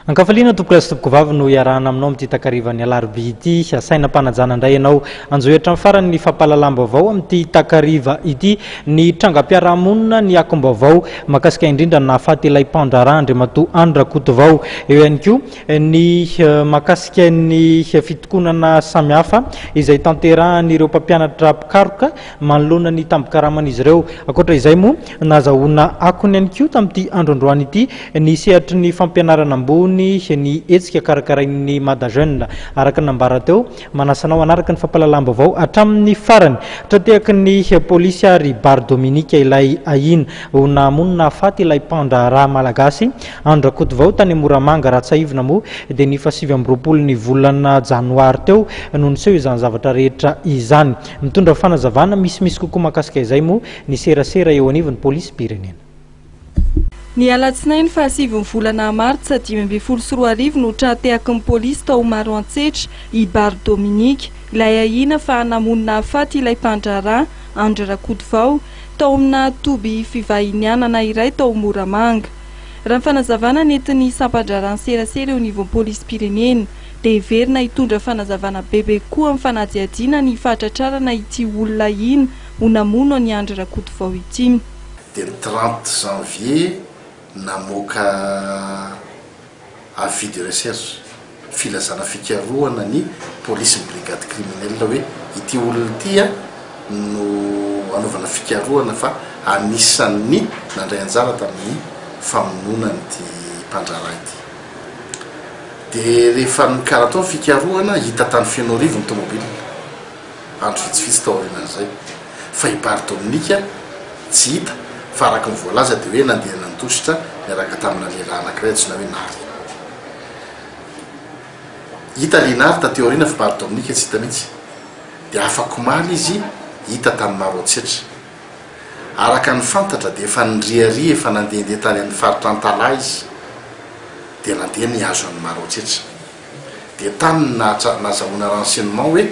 Ankafaliana tompoklasy tompoko vavy no iarahana aminao amin'ity takarivany alarobia ity saina mpanajana indray ianao anjoetra farany ny fampahalalam-baovao amin'ity takariva ity ny trangam-piarahamonina ny akom-baovao makasika indrindra nahafaty ilay Mpandra Andriamatoa Andry Rakotovao eo ihany koa ny makasika ny fitokonana samihafa izay tanterahan'ireo mpampianatra pikaroka manoloana ny tambokaraman'izy ireo akoatra izay moa nazahoana akony ihany koa tamin'ity andro androany ity ny sehatry ny fampianarana ambony ny etsika karakarain'ny Mada Jeune araka nambara teo manasanao anaraka ny fampahalalam-baovao hatramin'ny farany trateaky ny polisy ary Bar Dominique ilay ahina ho namonina afaty ilay Mpandra malagasy Andry Rakotovao tany Moramanga Ratsaivina moa dia ny 7 ny volana janoary teo no niseho izany zavatra rehetra izany mitondra fanazavana misimisy kokoa makasika izay moa ny serasera eo anivon'ny polisy pirenena. Ny alatsinainy fa 7 volana martsa 2024 no trateaky ny polisy tao Maroantsetra i Bar Dominique ilay ahina fa namonina afaty ilay Mpandra Andry Rakotovao tao amina toby fivahinianana iray tao Moramanga. Raha ny fanazavana nentin'ny sampandrarany serasera eo anivon'ny polisy pirenena dia heverina hitondra fanazavana bebe koa amin'ny fanadihadiana ny fahatratrarana ity olona ina ho namono ny Andry Rakotovao ity. Dia 30 janvier namoaka avis de recherche filazana fikarohana ny polisy brigade criminelle hoe ity olona ity no anaovana fikarohana fa anisan'ny nandray anjara tamin'ny famonoana n'ity Mpandra ity. Dia rehefa nikarahatao fikarohana hita tany Fianorivo ny tomobile andro vitsivitsy tao aorianan'izay fa i Bar Dominique tsy hita fa araka ny voalaza dia hoe nandeha nantositra miaraka tamina lehilahy anankiray tsy na hoe Nary. Hita Linary tateo aoriana fa Bar Dominique tsy hita mihitsy dia afaka omaly izy hita tany Maroantsetra. Araka ny fantatra dia efa niriary efa nandehandeha tany amin'ny faritra Antalahy izy dia nandeha nihazo amin'ny Maroantsetra. Dia tany nazahoana renseignement hoe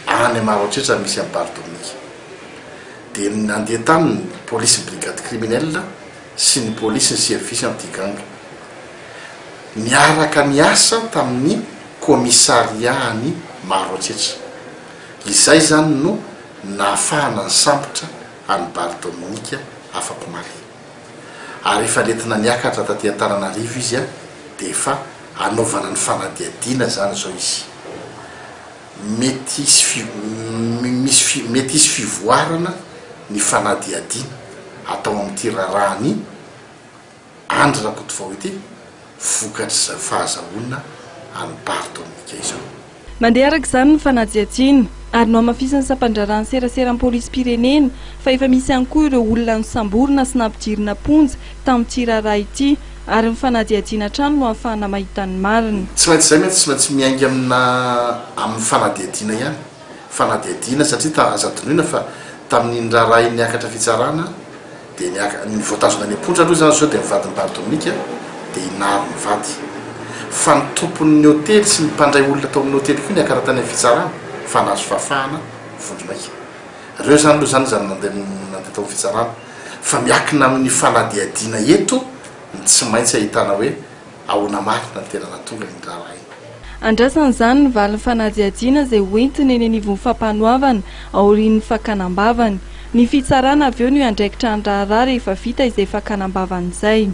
any Maroantsetra misy amin'ny Bar Dominique. Dia nandeha tany polisy brigade criminelle sy ny polisy ny service antiganga miaraka miasa tamin'ny komissariat-ny Maroantsetra. Izay zany no nahafahana ny sambotra any Bar Dominique afaka omaly. Ary efa nentina niakatra taty Antananarivo izy dia efa anaovana ny fanadihadiana zany zao izy. Mety isy fivoarana ny fanadihadiana atao amin'ity raharaha Andry Rakotovao ity vokatry fahazahoana any Bar Dominique izao. Mandeha araka izany ny fanadihadiana ary no amafisan'ny sampandrarany serasera ny polisy pirenena fa efa misy ihany koa ireo olona nisamborina sy nampidirina ponja tamin'ity raharaha ity ary ny fanadihadiana trano no ahafahana mahita ny marina. Tsy maintsy izay mety tsy maintsy miainga amin'ny fanadihadiana ihany. Fanadihadiana satria azadinoina fa tamin'ny raharaha niakatra fitsarana dia ny voatazona ny ponja aloha zany zao dia mivady ny Bar Dominique dia inary mivady. Fa ny tompon'ny hôtely sy ny mpandray olona tao amin'ny hôtely koa niakatra tany amin'ny fitsarana fa nazo fafahana vondromaika. Ireo zany aloha zany nandeha tao amin'ny fitsarana fa miakina amin'ny fanadihadiana eto tsy maintsy ahitana hoe ahoana marina ny tena natonga ny raharaha. Andrasana izany ny valin'ny fanadihadiana izay hoentiny eny anivon'ny fampanoavana aorian'ny fakanambavany. Ny fitsarana avy eo no andraikitra ny raharaha rehefa vita izay fakanambavana izay.